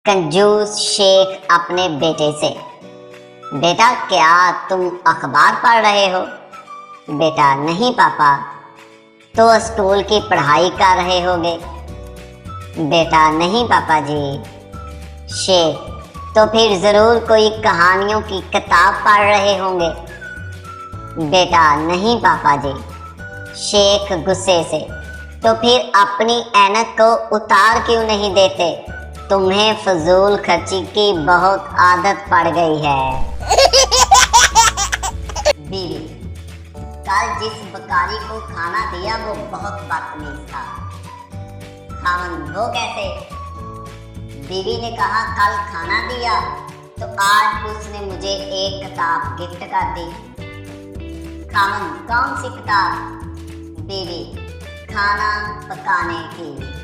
कंजूस शेख अपने बेटे से, बेटा क्या तुम अखबार पढ़ रहे हो? बेटा नहीं पापा, तो स्कूल की पढ़ाई कर रहे होगे। बेटा नहीं पापा जी। शेख तो फिर जरूर कोई कहानियों की किताब पढ़ रहे होंगे। बेटा नहीं पापा जी। शेख गुस्से से, तो फिर अपनी ऐनक को उतार क्यों नहीं देते? तुम्हें फजूल खर्ची की बहुत आदत पड़ गई है। बीवी, कल जिस बकारी को खाना दिया वो बहुत बदतमीज था। खामन, वो कैसे? बीवी ने कहा कल खाना दिया तो आज उसने मुझे एक किताब गिफ्ट कर दी। खामन, कौन सी किताब? बीवी, खाना पकाने की।